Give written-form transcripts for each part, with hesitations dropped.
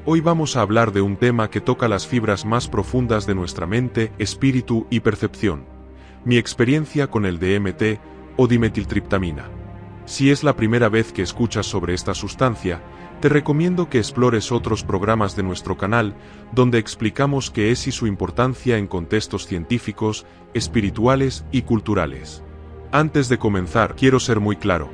Hoy vamos a hablar de un tema que toca las fibras más profundas de nuestra mente, espíritu y percepción. Mi experiencia con el DMT, o dimetiltriptamina. Si es la primera vez que escuchas sobre esta sustancia, te recomiendo que explores otros programas de nuestro canal, donde explicamos qué es y su importancia en contextos científicos, espirituales y culturales. Antes de comenzar, quiero ser muy claro.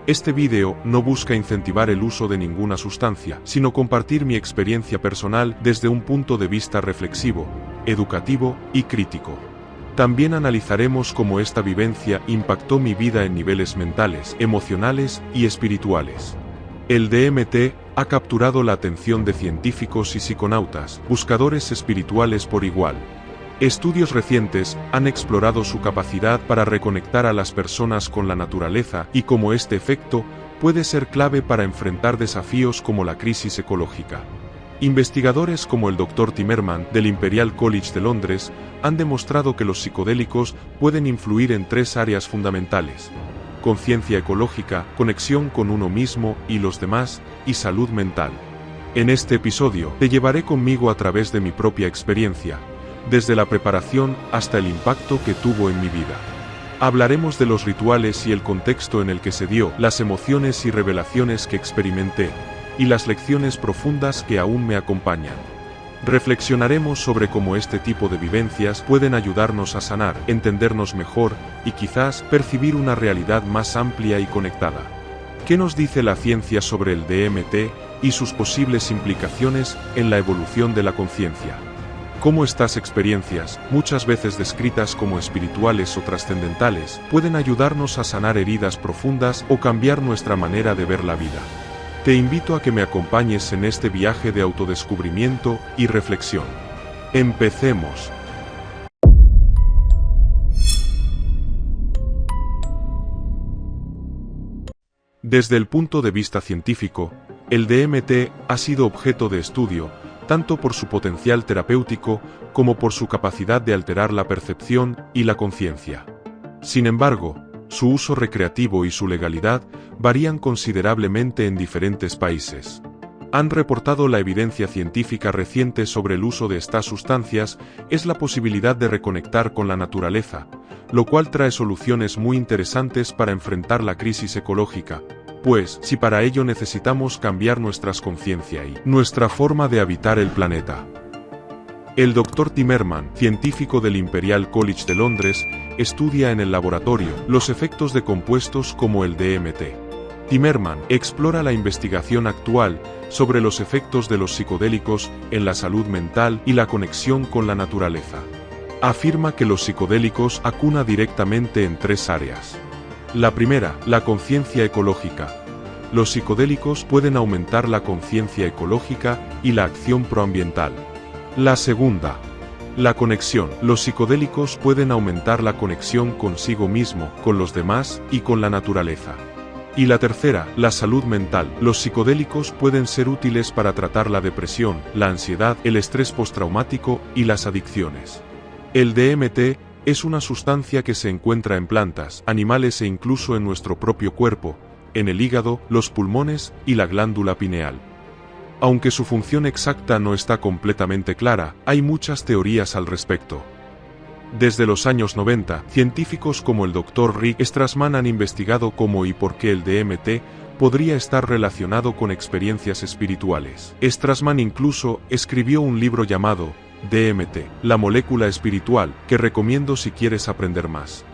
Este vídeo no busca incentivar el uso de ninguna sustancia, sino compartir mi experiencia personal desde un punto de vista reflexivo, educativo y crítico. También analizaremos cómo esta vivencia impactó mi vida en niveles mentales, emocionales y espirituales. El DMT ha capturado la atención de científicos y psiconautas, buscadores espirituales por igual. Estudios recientes han explorado su capacidad para reconectar a las personas con la naturaleza y cómo este efecto puede ser clave para enfrentar desafíos como la crisis ecológica. Investigadores como el Dr. Timmerman del Imperial College de Londres han demostrado que los psicodélicos pueden influir en tres áreas fundamentales: conciencia ecológica, conexión con uno mismo y los demás, y salud mental. En este episodio, te llevaré conmigo a través de mi propia experiencia, desde la preparación hasta el impacto que tuvo en mi vida. Hablaremos de los rituales y el contexto en el que se dio, las emociones y revelaciones que experimenté, y las lecciones profundas que aún me acompañan. Reflexionaremos sobre cómo este tipo de vivencias pueden ayudarnos a sanar, entendernos mejor, y quizás percibir una realidad más amplia y conectada. ¿Qué nos dice la ciencia sobre el DMT y sus posibles implicaciones en la evolución de la conciencia? Cómo estas experiencias, muchas veces descritas como espirituales o trascendentales, pueden ayudarnos a sanar heridas profundas o cambiar nuestra manera de ver la vida. Te invito a que me acompañes en este viaje de autodescubrimiento y reflexión. ¡Empecemos! Desde el punto de vista científico, el DMT ha sido objeto de estudio, tanto por su potencial terapéutico como por su capacidad de alterar la percepción y la conciencia. Sin embargo, su uso recreativo y su legalidad varían considerablemente en diferentes países. Han reportado la evidencia científica reciente sobre el uso de estas sustancias es la posibilidad de reconectar con la naturaleza, lo cual trae soluciones muy interesantes para enfrentar la crisis ecológica. Pues, si para ello necesitamos cambiar nuestras conciencias y nuestra forma de habitar el planeta. El Dr. Timmerman, científico del Imperial College de Londres, estudia en el laboratorio los efectos de compuestos como el DMT. Timmerman explora la investigación actual sobre los efectos de los psicodélicos en la salud mental y la conexión con la naturaleza. Afirma que los psicodélicos actúan directamente en tres áreas. La primera, la conciencia ecológica. Los psicodélicos pueden aumentar la conciencia ecológica y la acción proambiental. La segunda, la conexión. Los psicodélicos pueden aumentar la conexión consigo mismo, con los demás y con la naturaleza. Y la tercera, la salud mental. Los psicodélicos pueden ser útiles para tratar la depresión, la ansiedad, el estrés postraumático y las adicciones. El DMT es una sustancia que se encuentra en plantas, animales e incluso en nuestro propio cuerpo, en el hígado, los pulmones y la glándula pineal. Aunque su función exacta no está completamente clara, hay muchas teorías al respecto. Desde los años 90, científicos como el Dr. Rick Strassman han investigado cómo y por qué el DMT podría estar relacionado con experiencias espirituales. Strassman incluso escribió un libro llamado DMT, la molécula espiritual, que recomiendo si quieres aprender más.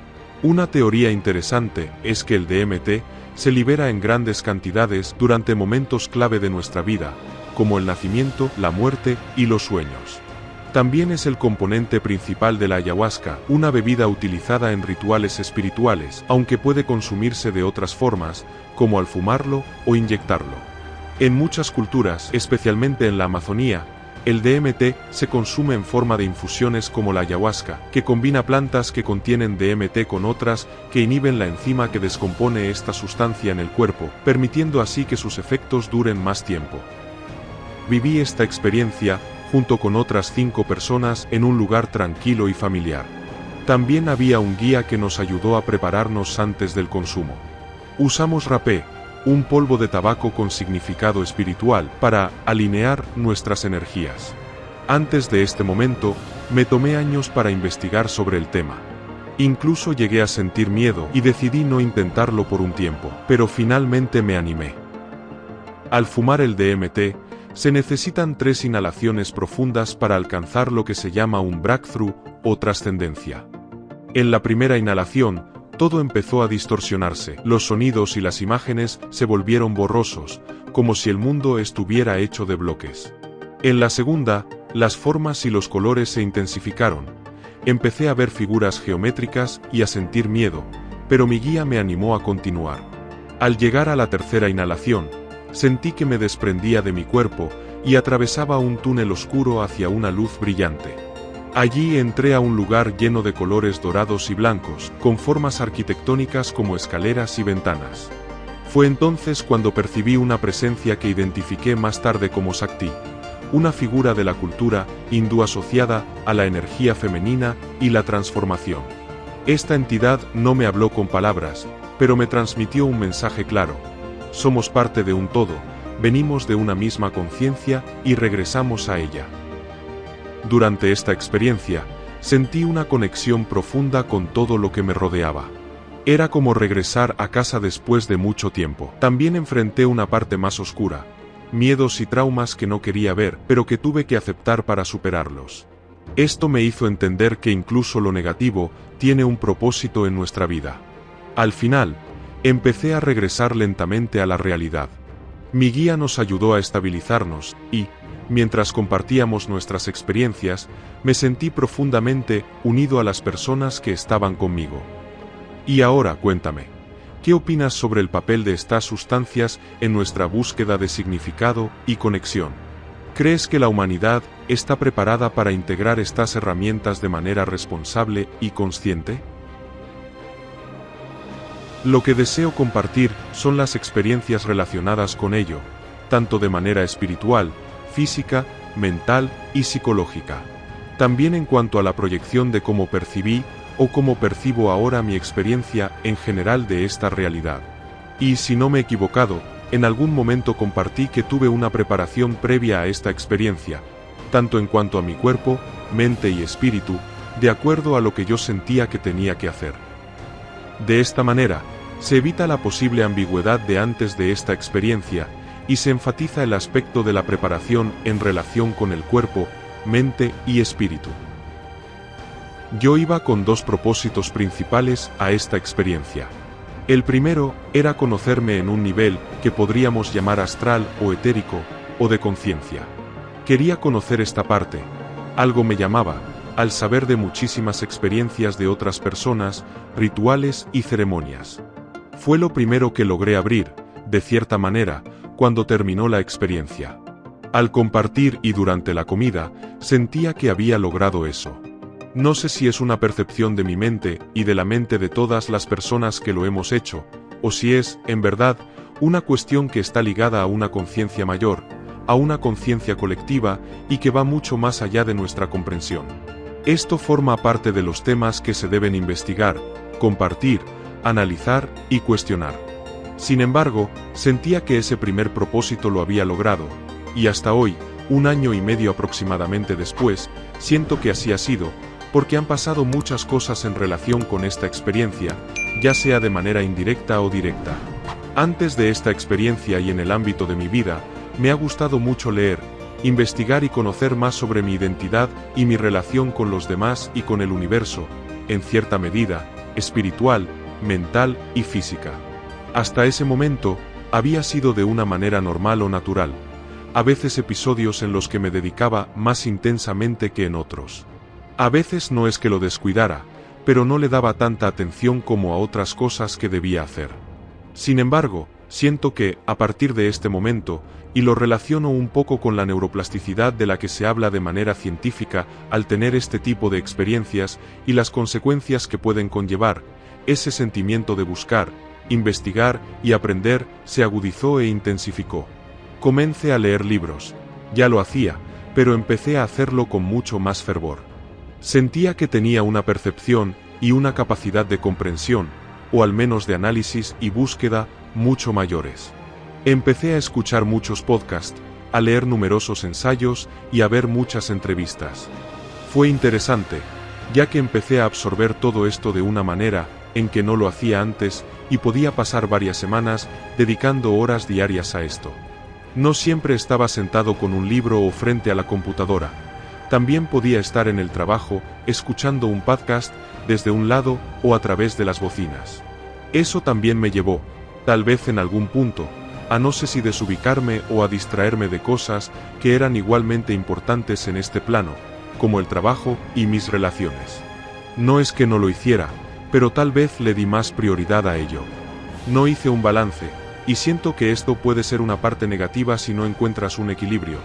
Una teoría interesante es que el DMT se libera en grandes cantidades durante momentos clave de nuestra vida, como el nacimiento, la muerte y los sueños. También es el componente principal de la ayahuasca, una bebida utilizada en rituales espirituales, aunque puede consumirse de otras formas, como al fumarlo o inyectarlo. En muchas culturas, especialmente en la Amazonía, el DMT se consume en forma de infusiones como la ayahuasca, que combina plantas que contienen DMT con otras que inhiben la enzima que descompone esta sustancia en el cuerpo, permitiendo así que sus efectos duren más tiempo. Viví esta experiencia junto con otras 5 personas en un lugar tranquilo y familiar. También había un guía que nos ayudó a prepararnos antes del consumo. Usamos rapé, un polvo de tabaco con significado espiritual para alinear nuestras energías. Antes de este momento, me tomé años para investigar sobre el tema. Incluso llegué a sentir miedo y decidí no intentarlo por un tiempo, pero finalmente me animé. Al fumar el DMT, se necesitan 3 inhalaciones profundas para alcanzar lo que se llama un breakthrough o trascendencia. En la primera inhalación, todo empezó a distorsionarse, los sonidos y las imágenes se volvieron borrosos, como si el mundo estuviera hecho de bloques. En la segunda, las formas y los colores se intensificaron. Empecé a ver figuras geométricas y a sentir miedo, pero mi guía me animó a continuar. Al llegar a la tercera inhalación, sentí que me desprendía de mi cuerpo y atravesaba un túnel oscuro hacia una luz brillante. Allí entré a un lugar lleno de colores dorados y blancos, con formas arquitectónicas como escaleras y ventanas. Fue entonces cuando percibí una presencia que identifiqué más tarde como Shakti, una figura de la cultura hindú asociada a la energía femenina y la transformación. Esta entidad no me habló con palabras, pero me transmitió un mensaje claro: somos parte de un todo, venimos de una misma conciencia y regresamos a ella. Durante esta experiencia, sentí una conexión profunda con todo lo que me rodeaba. Era como regresar a casa después de mucho tiempo. También enfrenté una parte más oscura, miedos y traumas que no quería ver, pero que tuve que aceptar para superarlos. Esto me hizo entender que incluso lo negativo tiene un propósito en nuestra vida. Al final, empecé a regresar lentamente a la realidad. Mi guía nos ayudó a estabilizarnos y, mientras compartíamos nuestras experiencias, me sentí profundamente unido a las personas que estaban conmigo. Y ahora cuéntame, ¿qué opinas sobre el papel de estas sustancias en nuestra búsqueda de significado y conexión? ¿Crees que la humanidad está preparada para integrar estas herramientas de manera responsable y consciente? Lo que deseo compartir son las experiencias relacionadas con ello, tanto de manera espiritual, física, mental y psicológica. También en cuanto a la proyección de cómo percibí o cómo percibo ahora mi experiencia en general de esta realidad. Y si no me he equivocado, en algún momento compartí que tuve una preparación previa a esta experiencia, tanto en cuanto a mi cuerpo, mente y espíritu, de acuerdo a lo que yo sentía que tenía que hacer. De esta manera, se evita la posible ambigüedad de antes de esta experiencia y se enfatiza el aspecto de la preparación en relación con el cuerpo, mente y espíritu. Yo iba con 2 propósitos principales a esta experiencia. El primero era conocerme en un nivel que podríamos llamar astral o etérico, o de conciencia. Quería conocer esta parte. Algo me llamaba, al saber de muchísimas experiencias de otras personas, rituales y ceremonias. Fue lo primero que logré abrir, de cierta manera, cuando terminó la experiencia. Al compartir y durante la comida, sentía que había logrado eso. No sé si es una percepción de mi mente y de la mente de todas las personas que lo hemos hecho, o si es, en verdad, una cuestión que está ligada a una conciencia mayor, a una conciencia colectiva y que va mucho más allá de nuestra comprensión. Esto forma parte de los temas que se deben investigar, compartir, analizar y cuestionar. Sin embargo, sentía que ese primer propósito lo había logrado, y hasta hoy, 1 año y medio aproximadamente después, siento que así ha sido, porque han pasado muchas cosas en relación con esta experiencia, ya sea de manera indirecta o directa. Antes de esta experiencia y en el ámbito de mi vida, me ha gustado mucho leer, investigar y conocer más sobre mi identidad y mi relación con los demás y con el universo, en cierta medida, espiritual, mental y física. Hasta ese momento, había sido de una manera normal o natural, a veces episodios en los que me dedicaba más intensamente que en otros. A veces no es que lo descuidara, pero no le daba tanta atención como a otras cosas que debía hacer. Sin embargo, siento que, a partir de este momento, y lo relaciono un poco con la neuroplasticidad de la que se habla de manera científica al tener este tipo de experiencias y las consecuencias que pueden conllevar, ese sentimiento de buscar, investigar y aprender se agudizó e intensificó. Comencé a leer libros. Ya lo hacía, pero empecé a hacerlo con mucho más fervor. Sentía que tenía una percepción y una capacidad de comprensión, o al menos de análisis y búsqueda, mucho mayores. Empecé a escuchar muchos podcasts, a leer numerosos ensayos y a ver muchas entrevistas. Fue interesante, ya que empecé a absorber todo esto de una manera en que no lo hacía antes y podía pasar varias semanas dedicando horas diarias a esto. No siempre estaba sentado con un libro o frente a la computadora. También podía estar en el trabajo, escuchando un podcast desde un lado o a través de las bocinas. Eso también me llevó, tal vez en algún punto, a no sé si desubicarme o a distraerme de cosas que eran igualmente importantes en este plano, como el trabajo y mis relaciones. No es que no lo hiciera, pero tal vez le di más prioridad a ello. No hice un balance, y siento que esto puede ser una parte negativa si no encuentras un equilibrio,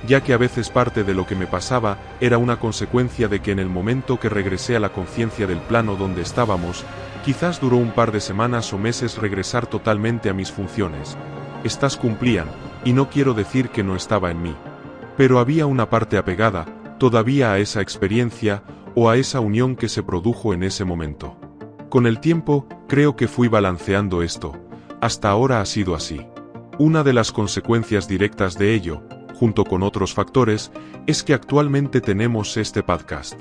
ya que a veces parte de lo que me pasaba era una consecuencia de que en el momento que regresé a la conciencia del plano donde estábamos, quizás duró un par de semanas o meses regresar totalmente a mis funciones. Estas cumplían, y no quiero decir que no estaba en mí. Pero había una parte apegada, todavía a esa experiencia, o a esa unión que se produjo en ese momento. Con el tiempo, creo que fui balanceando esto. Hasta ahora ha sido así. Una de las consecuencias directas de ello, junto con otros factores, es que actualmente tenemos este podcast.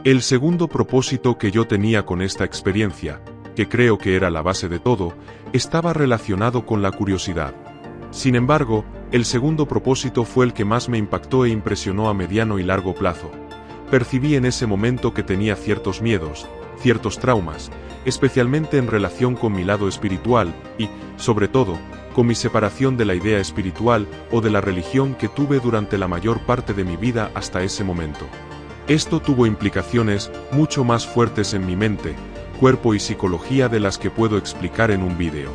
El segundo propósito que yo tenía con esta experiencia, que creo que era la base de todo, estaba relacionado con la curiosidad. Sin embargo, el segundo propósito fue el que más me impactó e impresionó a mediano y largo plazo. Percibí en ese momento que tenía ciertos miedos, ciertos traumas, especialmente en relación con mi lado espiritual y, sobre todo, con mi separación de la idea espiritual o de la religión que tuve durante la mayor parte de mi vida hasta ese momento. Esto tuvo implicaciones mucho más fuertes en mi mente, cuerpo y psicología de las que puedo explicar en un vídeo.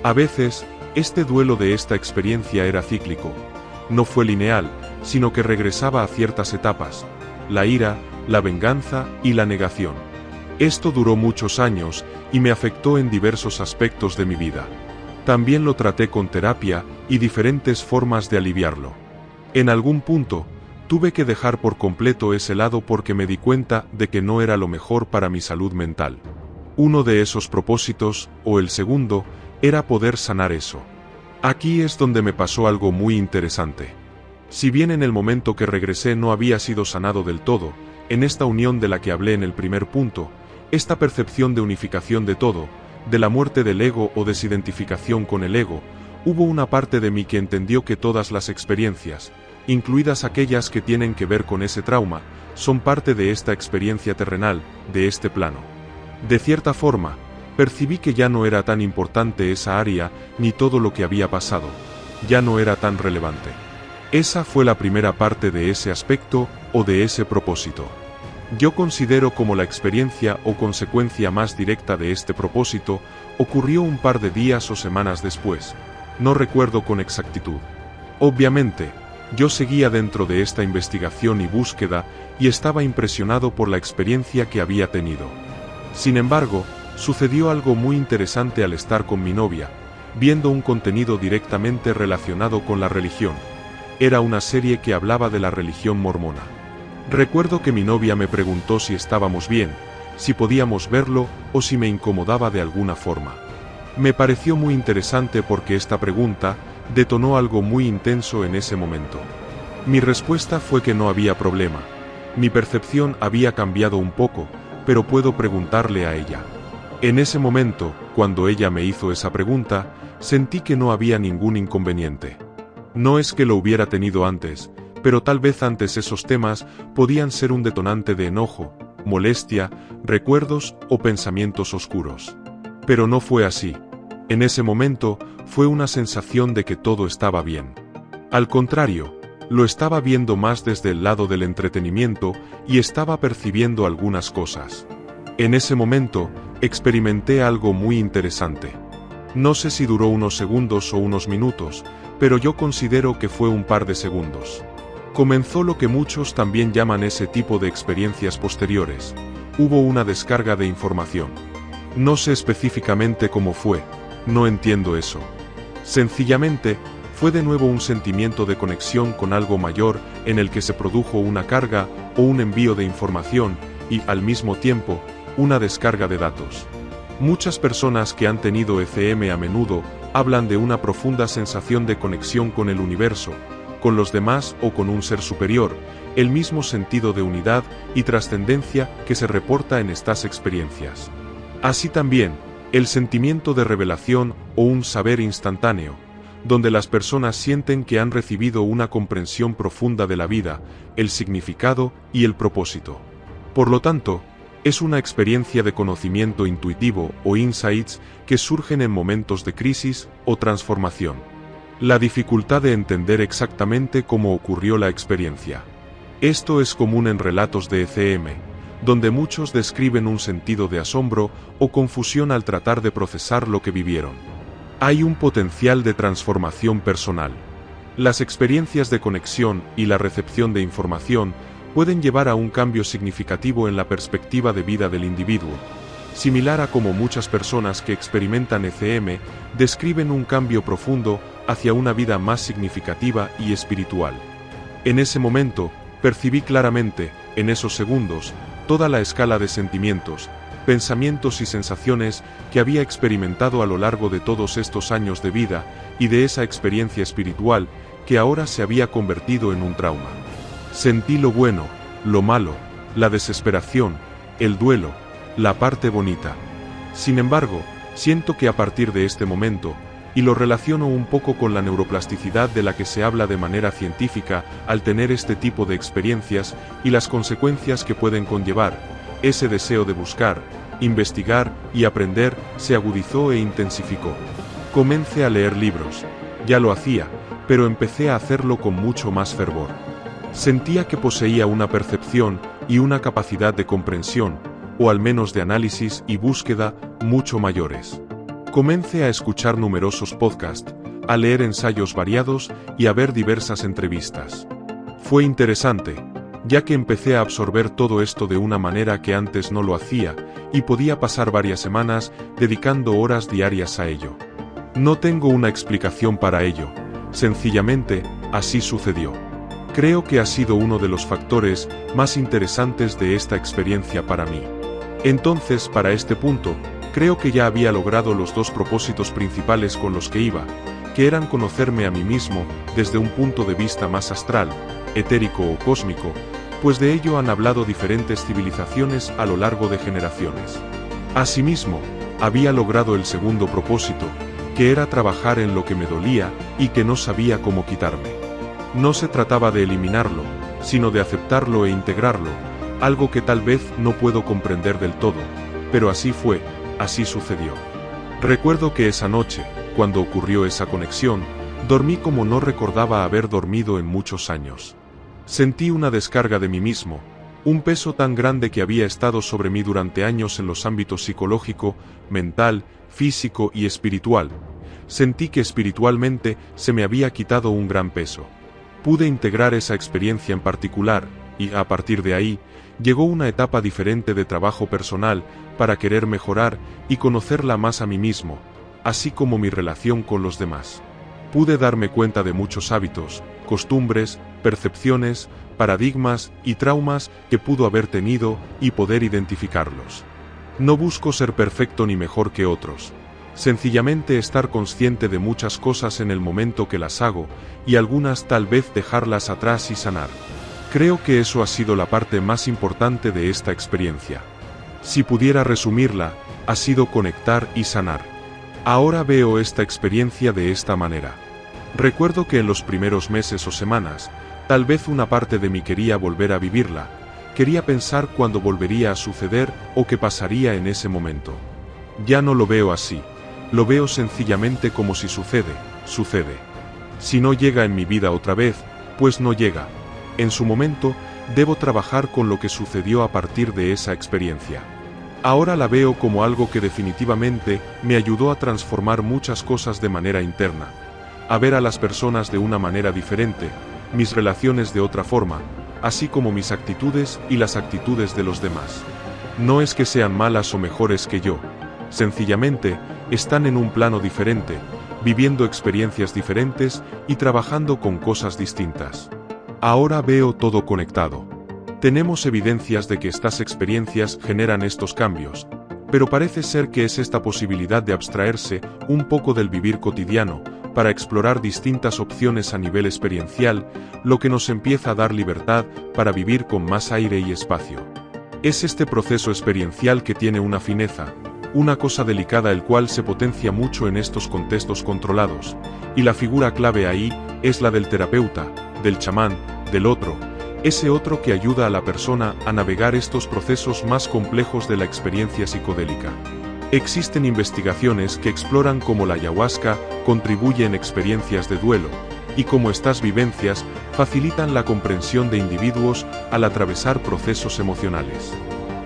A veces, este duelo de esta experiencia era cíclico. No fue lineal, sino que regresaba a ciertas etapas: la ira, la venganza y la negación. Esto duró muchos años y me afectó en diversos aspectos de mi vida. También lo traté con terapia y diferentes formas de aliviarlo. En algún punto, tuve que dejar por completo ese lado porque me di cuenta de que no era lo mejor para mi salud mental. Uno de esos propósitos, o el segundo, era poder sanar eso. Aquí es donde me pasó algo muy interesante. Si bien en el momento que regresé no había sido sanado del todo, en esta unión de la que hablé en el primer punto, esta percepción de unificación de todo, de la muerte del ego o desidentificación con el ego, hubo una parte de mí que entendió que todas las experiencias, incluidas aquellas que tienen que ver con ese trauma, son parte de esta experiencia terrenal, de este plano. De cierta forma, percibí que ya no era tan importante esa área, ni todo lo que había pasado, ya no era tan relevante. Esa fue la primera parte de ese aspecto, o de ese propósito. Yo considero como la experiencia o consecuencia más directa de este propósito, ocurrió un par de días o semanas después. No recuerdo con exactitud. Obviamente, yo seguía dentro de esta investigación y búsqueda, y estaba impresionado por la experiencia que había tenido. Sin embargo, sucedió algo muy interesante al estar con mi novia, viendo un contenido directamente relacionado con la religión. Era una serie que hablaba de la religión mormona. Recuerdo que mi novia me preguntó si estábamos bien, si podíamos verlo o si me incomodaba de alguna forma. Me pareció muy interesante porque esta pregunta detonó algo muy intenso en ese momento. Mi respuesta fue que no había problema. Mi percepción había cambiado un poco, pero puedo preguntarle a ella. En ese momento, cuando ella me hizo esa pregunta, sentí que no había ningún inconveniente. No es que lo hubiera tenido antes, pero tal vez antes esos temas podían ser un detonante de enojo, molestia, recuerdos o pensamientos oscuros. Pero no fue así. En ese momento, fue una sensación de que todo estaba bien. Al contrario, lo estaba viendo más desde el lado del entretenimiento y estaba percibiendo algunas cosas. En ese momento, experimenté algo muy interesante. No sé si duró unos segundos o unos minutos, pero yo considero que fue un par de segundos. Comenzó lo que muchos también llaman ese tipo de experiencias posteriores. Hubo una descarga de información. No sé específicamente cómo fue, no entiendo eso. Sencillamente, fue de nuevo un sentimiento de conexión con algo mayor en el que se produjo una carga o un envío de información y, al mismo tiempo, una descarga de datos. Muchas personas que han tenido ECM a menudo hablan de una profunda sensación de conexión con el universo, con los demás o con un ser superior, el mismo sentido de unidad y trascendencia que se reporta en estas experiencias. Así también, el sentimiento de revelación o un saber instantáneo, donde las personas sienten que han recibido una comprensión profunda de la vida, el significado y el propósito. Por lo tanto, es una experiencia de conocimiento intuitivo o insights que surgen en momentos de crisis o transformación. La dificultad de entender exactamente cómo ocurrió la experiencia. Esto es común en relatos de ECM, donde muchos describen un sentido de asombro o confusión al tratar de procesar lo que vivieron. Hay un potencial de transformación personal. Las experiencias de conexión y la recepción de información pueden llevar a un cambio significativo en la perspectiva de vida del individuo, similar a como muchas personas que experimentan ECM describen un cambio profundo hacia una vida más significativa y espiritual. En ese momento, percibí claramente, en esos segundos, toda la escala de sentimientos, pensamientos y sensaciones que había experimentado a lo largo de todos estos años de vida y de esa experiencia espiritual que ahora se había convertido en un trauma. Sentí lo bueno, lo malo, la desesperación, el duelo, la parte bonita. Sin embargo, siento que a partir de este momento, y lo relaciono un poco con la neuroplasticidad de la que se habla de manera científica al tener este tipo de experiencias y las consecuencias que pueden conllevar, ese deseo de buscar, investigar y aprender se agudizó e intensificó. Comencé a leer libros. Ya lo hacía, pero empecé a hacerlo con mucho más fervor. Sentía que poseía una percepción y una capacidad de comprensión, o al menos de análisis y búsqueda, mucho mayores. Comencé a escuchar numerosos podcasts, a leer ensayos variados y a ver diversas entrevistas. Fue interesante, ya que empecé a absorber todo esto de una manera que antes no lo hacía, y podía pasar varias semanas dedicando horas diarias a ello. No tengo una explicación para ello, sencillamente, así sucedió. Creo que ha sido uno de los factores más interesantes de esta experiencia para mí. Entonces, para este punto, creo que ya había logrado los dos propósitos principales con los que iba, que eran conocerme a mí mismo desde un punto de vista más astral, etérico o cósmico, pues de ello han hablado diferentes civilizaciones a lo largo de generaciones. Asimismo, había logrado el segundo propósito, que era trabajar en lo que me dolía y que no sabía cómo quitarme. No se trataba de eliminarlo, sino de aceptarlo e integrarlo, algo que tal vez no puedo comprender del todo, pero así fue, así sucedió. Recuerdo que esa noche, cuando ocurrió esa conexión, dormí como no recordaba haber dormido en muchos años. Sentí una descarga de mí mismo, un peso tan grande que había estado sobre mí durante años en los ámbitos psicológico, mental, físico y espiritual. Sentí que espiritualmente se me había quitado un gran peso. Pude integrar esa experiencia en particular, y a partir de ahí, llegó una etapa diferente de trabajo personal para querer mejorar y conocerla más a mí mismo, así como mi relación con los demás. Pude darme cuenta de muchos hábitos, costumbres, percepciones, paradigmas y traumas que pudo haber tenido y poder identificarlos. No busco ser perfecto ni mejor que otros. Sencillamente estar consciente de muchas cosas en el momento que las hago, y algunas tal vez dejarlas atrás y sanar. Creo que eso ha sido la parte más importante de esta experiencia. Si pudiera resumirla, ha sido conectar y sanar. Ahora veo esta experiencia de esta manera. Recuerdo que en los primeros meses o semanas, tal vez una parte de mí quería volver a vivirla, quería pensar cuándo volvería a suceder o qué pasaría en ese momento. Ya no lo veo así. Lo veo sencillamente como si sucede, sucede. Si no llega en mi vida otra vez, pues no llega. En su momento, debo trabajar con lo que sucedió a partir de esa experiencia. Ahora la veo como algo que definitivamente me ayudó a transformar muchas cosas de manera interna, a ver a las personas de una manera diferente, mis relaciones de otra forma, así como mis actitudes y las actitudes de los demás. No es que sean malas o mejores que yo. Sencillamente, están en un plano diferente, viviendo experiencias diferentes y trabajando con cosas distintas. Ahora veo todo conectado. Tenemos evidencias de que estas experiencias generan estos cambios. pero parece ser que es esta posibilidad de abstraerse un poco del vivir cotidiano, para explorar distintas opciones a nivel experiencial, lo que nos empieza a dar libertad para vivir con más aire y espacio. Es este proceso experiencial que tiene una fineza, una cosa delicada el cual se potencia mucho en estos contextos controlados, y la figura clave ahí es la del terapeuta, del chamán, del otro, ese otro que ayuda a la persona a navegar estos procesos más complejos de la experiencia psicodélica. Existen investigaciones que exploran cómo la ayahuasca contribuye en experiencias de duelo, y cómo estas vivencias facilitan la comprensión de individuos al atravesar procesos emocionales.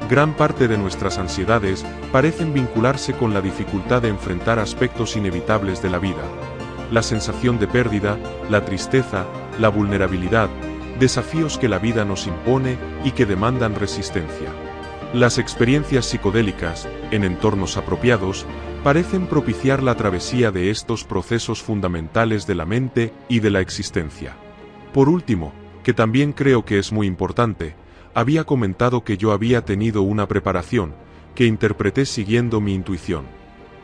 Gran parte de nuestras ansiedades parecen vincularse con la dificultad de enfrentar aspectos inevitables de la vida. La sensación de pérdida, la tristeza, la vulnerabilidad, desafíos que la vida nos impone y que demandan resistencia. Las experiencias psicodélicas, en entornos apropiados, parecen propiciar la travesía de estos procesos fundamentales de la mente y de la existencia. Por último, que también creo que es muy importante, había comentado que yo había tenido una preparación, que interpreté siguiendo mi intuición.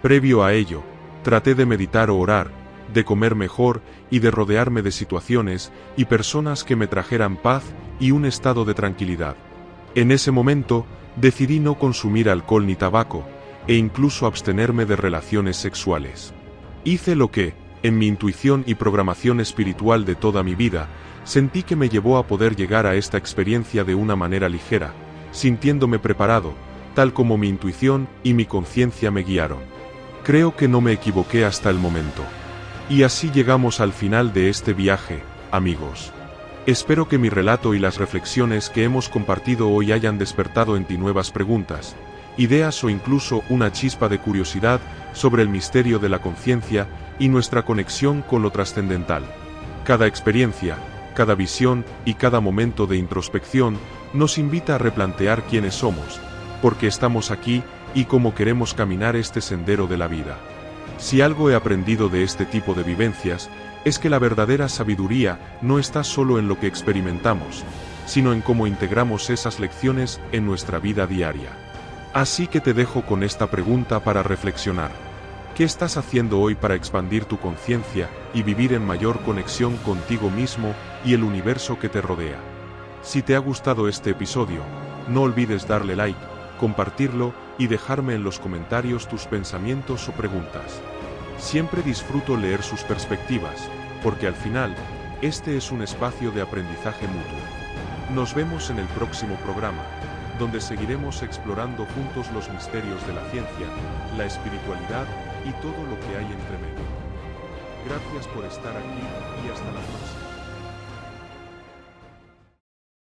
Previo a ello, traté de meditar o orar, de comer mejor y de rodearme de situaciones y personas que me trajeran paz y un estado de tranquilidad. En ese momento, decidí no consumir alcohol ni tabaco, e incluso abstenerme de relaciones sexuales. Hice lo que, en mi intuición y programación espiritual de toda mi vida, sentí que me llevó a poder llegar a esta experiencia de una manera ligera, sintiéndome preparado, tal como mi intuición y mi conciencia me guiaron. Creo que no me equivoqué hasta el momento. Y así llegamos al final de este viaje, amigos. Espero que mi relato y las reflexiones que hemos compartido hoy hayan despertado en ti nuevas preguntas, ideas o incluso una chispa de curiosidad sobre el misterio de la conciencia y nuestra conexión con lo trascendental. Cada experiencia, cada visión y cada momento de introspección nos invita a replantear quiénes somos, por qué estamos aquí y cómo queremos caminar este sendero de la vida. Si algo he aprendido de este tipo de vivencias, es que la verdadera sabiduría no está solo en lo que experimentamos, sino en cómo integramos esas lecciones en nuestra vida diaria. Así que te dejo con esta pregunta para reflexionar. ¿Qué estás haciendo hoy para expandir tu conciencia y vivir en mayor conexión contigo mismo y el universo que te rodea? Si te ha gustado este episodio, no olvides darle like, compartirlo y dejarme en los comentarios tus pensamientos o preguntas. Siempre disfruto leer sus perspectivas, porque al final, este es un espacio de aprendizaje mutuo. Nos vemos en el próximo programa, donde seguiremos explorando juntos los misterios de la ciencia, la espiritualidad y todo lo que hay entre medio. Gracias por estar aquí y hasta la próxima.